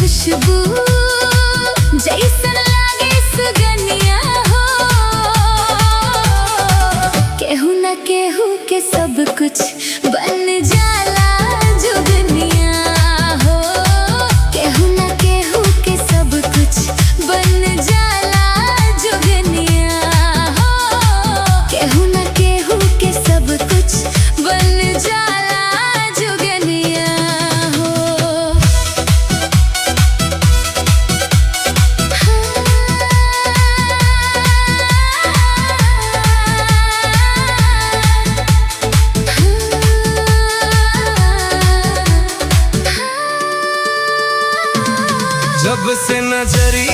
खुशबू जैसन लागे सुगनिया हो। केहू न केहू के सब कुछ बन जाला जुगनिया हो। केहू न केहू के सब कुछ बन जाला जुगनिया हो। केहू न केहू के सब कुछ बन जाला जुगनिया हो। जब से नजरिया